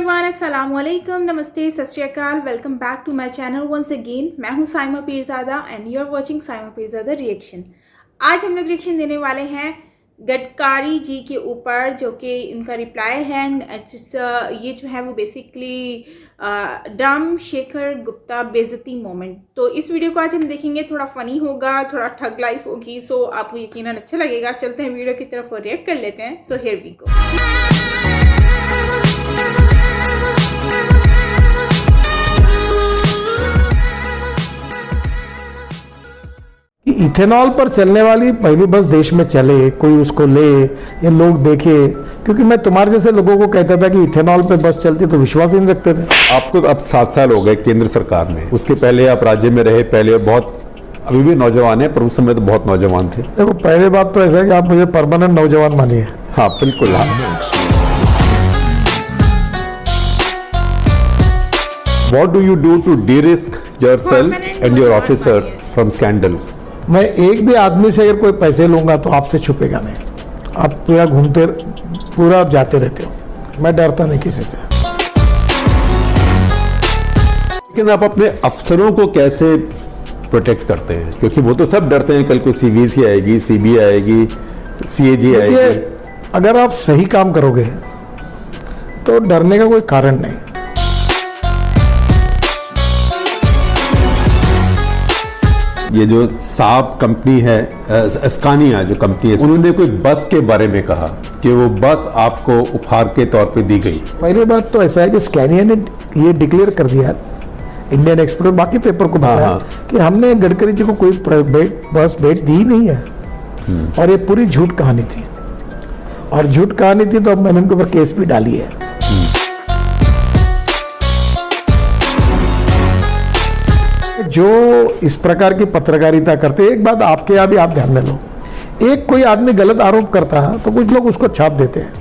Everyone, अस्सलाम वालेकुम, नमस्ते, सत श्री अकाल। Welcome back to my channel once again. मैं हूं Saima Peerzada and you are watching Saima Peerzada reaction. आज हम लोग रिएक्शन देने वाले हैं गडकरी जी के ऊपर, जो कि इनका रिप्लाई है। ये जो है वो बेसिकली ड्रम शेखर गुप्ता बेइज्जती मोमेंट। तो इस वीडियो को आज हम देखेंगे, थोड़ा फनी होगा, थोड़ा ठग लाइफ होगी, सो आपको यकीनन अच्छा लगेगा। चलते हैं वीडियो की तरफ और रिएक्ट कर लेते हैं। So here we go. Ethanol पर चलने वाली पहली बस देश में चले, कोई उसको ले, ये लोग देखे। क्योंकि मैं तुम्हारे जैसे लोगों को कहता था कि इथेनॉल पे बस चलती तो विश्वास ही नहीं रखते थे। आपको अब 7 साल हो गए केंद्र सरकार में, उसके पहले आप राज्य में रहे। पहले बहुत, अभी भी नौजवान है, पर उस समय तो बहुत नौजवान थे। देखो, पहले बात तो ऐसा है कि आप मुझे परमानेंट नौजवान मानिए। हाँ बिल्कुल। हाँ, What do you do to de-risk yourself and your officers from scandals? मैं एक भी आदमी से अगर कोई पैसे लूंगा तो आपसे छुपेगा नहीं। आप पूरा घूमते, पूरा जाते रहते हो। मैं डरता नहीं किसी से। लेकिन आप अपने अफसरों को कैसे प्रोटेक्ट करते हैं? क्योंकि वो तो सब डरते हैं, कल को सीवीसी आएगी, सीबीआई आएगी, सीएजी आएगी। अगर आप सही काम करोगे तो डरने का कोई कारण नहीं। ये जो साब कंपनी है, स्कानिया जो कंपनी है, उन्होंने कोई बस के बारे में कहा कि वो बस आपको उपहार के तौर पे दी गई। पहली बात तो ऐसा है कि स्कानिया ने ये डिक्लेयर कर दिया, इंडियन एक्सप्रेस बाकी पेपर को बताया कि हमने गडकरी जी को कोई प्राइवेट बस भेंट दी नहीं है। और ये पूरी झूठ कहानी थी, और झूठ कहानी थी तो अब मैंने उनके ऊपर केस भी डाली है। जो इस प्रकार की पत्रकारिता करते, एक बात आपके यहाँ भी आप ध्यान में लो, एक कोई आदमी गलत आरोप करता है तो कुछ लोग उसको छाप देते हैं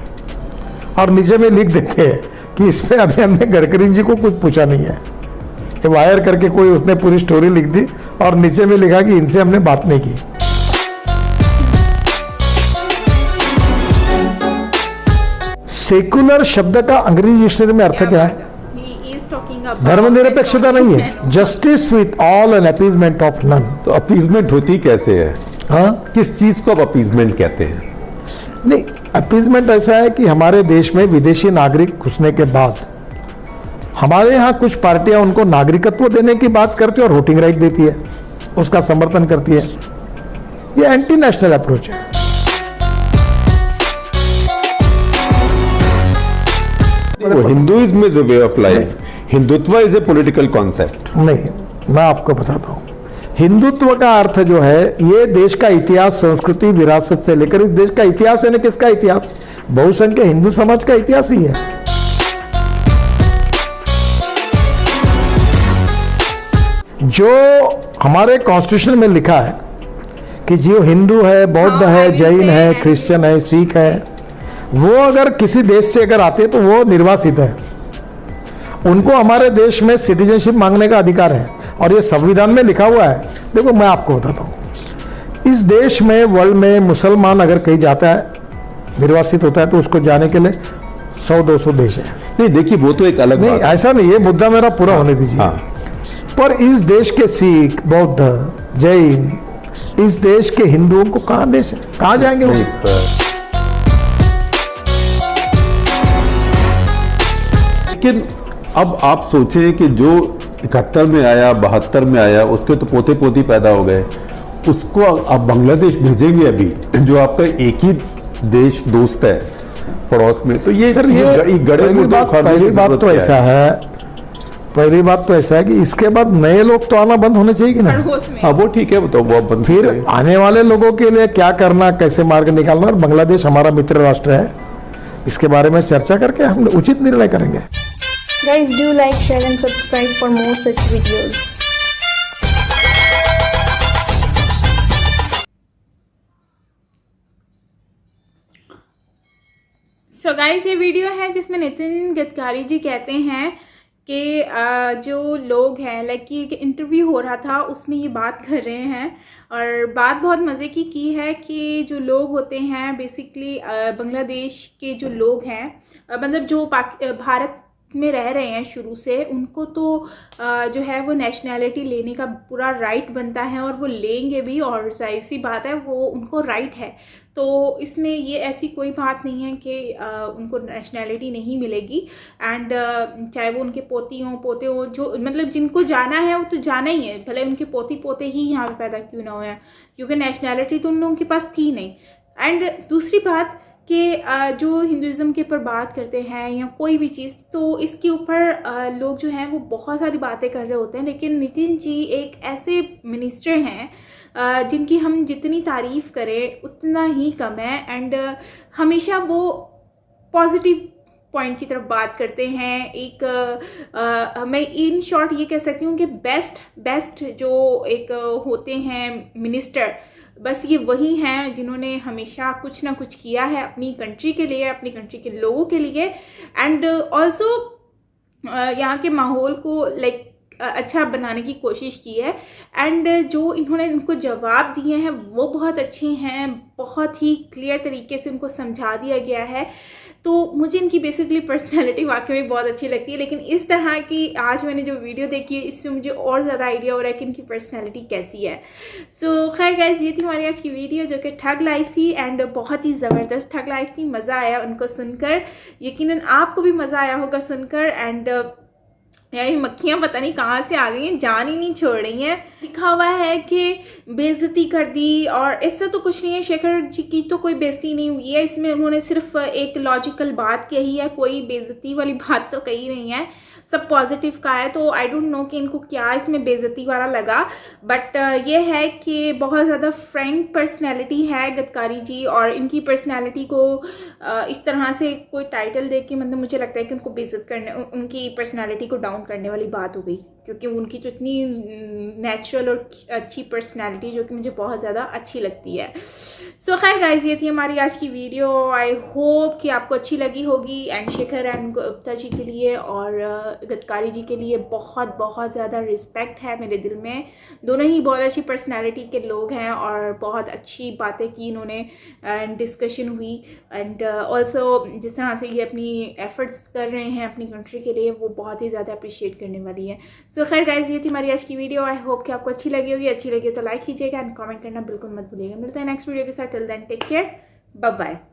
और नीचे में लिख देते हैं कि इसमें अभी हमने गडकरी जी को कुछ पूछा नहीं है। ये वायर करके कोई उसने पूरी स्टोरी लिख दी और नीचे में लिखा कि इनसे हमने बात नहीं की। सेकुलर शब्द का अंग्रेजी डिक्शनरी में अर्थ क्या है? धर्मनिरपेक्षता नहीं है, justice with all and appeasement of none. तो अपीजमेंट होती कैसे है? हाँ, किस चीज को आप अपीजमेंट कहते हैं? नहीं, अपीजमेंट ऐसा है कि हमारे देश में विदेशी नागरिक घुसने के बाद हमारे यहाँ कुछ पार्टियां उनको नागरिकत्व देने की बात करती है और वोटिंग राइट देती है, उसका समर्थन करती है। ये एंटी नेशनल अप्रोच है। Hinduism is a way of life, Hindutva is a political concept. नहीं, मैं आपको बताता हूं, हिंदुत्व का अर्थ जो है ये देश का इतिहास, संस्कृति, विरासत से लेकर इस देश का इतिहास है। ना, किसका इतिहास? बहुसंख्यक हिंदू समाज का इतिहास ही है। जो हमारे कॉन्स्टिट्यूशन में लिखा है कि जो हिंदू है, बौद्ध है, जैन है, क्रिश्चियन है, सिख है, वो अगर किसी देश से अगर आते तो वो निर्वासित है, उनको हमारे देश में सिटीजनशिप मांगने का अधिकार है और ये संविधान में लिखा हुआ है। देखो, मैं आपको बताता हूँ, इस देश में, वर्ल्ड में मुसलमान अगर कहीं जाता है, निर्वासित होता है, तो उसको जाने के लिए 100-200 देश है। नहीं देखिए, वो तो एक अलग नहीं, ऐसा नहीं, ये मुद्दा मेरा पूरा होने दीजिए। पर इस देश के सिख, बौद्ध, जैन, इस देश के हिंदुओं को कहाँ देश है, कहाँ जाएंगे वो? लेकिन अब आप सोचें कि जो 71 में आया, 72 में आया, उसके तो पोते पोती पैदा हो गए, उसको आप बांग्लादेश भेजेंगे अभी, जो आपका एक ही देश दोस्त है पड़ोस में। तो ये सर, ये पहली बात तो ऐसा है, पहली बात तो ऐसा है कि इसके बाद नए लोग तो आना बंद होने चाहिए कि नहीं? हाँ, वो ठीक है, वो तो वो बंद। फिर आने वाले लोगों के लिए क्या करना, कैसे मार्ग निकालना, और बांग्लादेश हमारा मित्र राष्ट्र है, इसके बारे में चर्चा करके हम उचित निर्णय करेंगे। Guys, do like, share and subscribe for more such videos. So guys, ये वीडियो है जिसमें नितिन गडकरी जी कहते हैं कि जो लोग हैं, लाइक कि इंटरव्यू हो रहा था, उसमें ये बात कर रहे हैं। और बात बहुत मज़े की है कि जो लोग होते हैं बेसिकली बांग्लादेश के जो लोग हैं, मतलब जो भारत में रह रहे हैं शुरू से, उनको तो जो है वो नेशनैलिटी लेने का पूरा राइट बनता है और वो लेंगे भी, और जाहिर सी बात है वो उनको राइट है। तो इसमें ये ऐसी कोई बात नहीं है कि उनको नेशनैलिटी नहीं मिलेगी। एंड चाहे वो उनके पोते हों, जो मतलब जिनको जाना है वो तो जाना ही है, भले उनके पोते ही यहाँ पे पैदा क्यों ना हो, क्योंकि नेशनैलिटी तो उन लोगों के पास थी नहीं। एंड दूसरी बात कि जो हिंदुज़म के ऊपर बात करते हैं या कोई भी चीज़, तो इसके ऊपर लोग जो हैं वो बहुत सारी बातें कर रहे होते हैं, लेकिन नितिन जी एक ऐसे मिनिस्टर हैं जिनकी हम जितनी तारीफ़ करें उतना ही कम है। एंड हमेशा वो पॉजिटिव पॉइंट की तरफ बात करते हैं। एक मैं इन शॉर्ट ये कह सकती हूँ कि बेस्ट जो एक होते हैं मिनिस्टर, बस ये वही हैं जिन्होंने हमेशा कुछ ना कुछ किया है अपनी कंट्री के लिए, अपनी कंट्री के लोगों के लिए। एंड ऑल्सो यहाँ के माहौल को लाइक अच्छा बनाने की कोशिश की है। एंड जो इन्होंने इनको जवाब दिए हैं वो बहुत अच्छे हैं, बहुत ही क्लियर तरीके से उनको समझा दिया गया है। तो मुझे इनकी बेसिकली पर्सनैलिटी वाकई में बहुत अच्छी लगती है, लेकिन इस तरह की आज मैंने जो वीडियो देखी है इससे मुझे और ज़्यादा आइडिया हो रहा है कि इनकी पर्सनैलिटी कैसी है। सो खैर गाइस, ये थी हमारी आज की वीडियो जो कि ठग लाइफ थी, एंड बहुत ही ज़बरदस्त ठग लाइफ थी। मज़ा आया उनको सुनकर, यकीनन आपको भी मज़ा आया होगा सुनकर। एंड यार ये मक्खियाँ पता नहीं कहाँ से आ गई हैं, जान ही नहीं छोड़ रही हैं। लिखा हुआ है कि बेइज्जती कर दी, और इससे तो कुछ नहीं है, शेखर जी की तो कोई बेइज्जती नहीं हुई है, इसमें उन्होंने सिर्फ एक लॉजिकल बात कही है, कोई बेइज्जती वाली बात तो कही नहीं है, सब पॉजिटिव का है। तो आई डोंट नो कि इनको क्या इसमें बेइज्जती वाला लगा, बट ये है कि बहुत ज़्यादा फ्रैंक पर्सनैलिटी है गडकरी जी, और इनकी पर्सनैलिटी को इस तरह से कोई टाइटल दे के मतलब मुझे लगता है कि उनको बेइज्जत करने, उनकी पर्सनैलिटी को डाउन करने वाली बात हो गई, क्योंकि उनकी तो इतनी नेचुरल और अच्छी पर्सनैलिटी जो कि मुझे बहुत ज़्यादा अच्छी लगती है। सो खैर गाइस, ये थी हमारी आज की वीडियो। आई होप कि आपको अच्छी लगी होगी। एंड शेखर एंड गुप्ता जी के लिए और गडकरी जी के लिए बहुत बहुत ज़्यादा रिस्पेक्ट है मेरे दिल में। दोनों ही बहुत अच्छी पर्सनैलिटी के लोग हैं और बहुत अच्छी बातें की इन्होंने, एंड डिस्कशन हुई। एंड ऑल्सो जिस तरह से ये अपनी एफर्ट्स कर रहे हैं अपनी कंट्री के लिए, वो बहुत ही ज़्यादा अप्रिशिएट करने वाली है। सो खैर गाइस, ये थी हमारी आज की वीडियो। आई होप कि आपको अच्छी लगी होगी। अच्छी लगी तो लाइक कीजिएगा एंड कमेंट करना बिल्कुल मत भूलिएगा। मिलते हैं नेक्स्ट वीडियो के साथ। Till then take care, bye bye.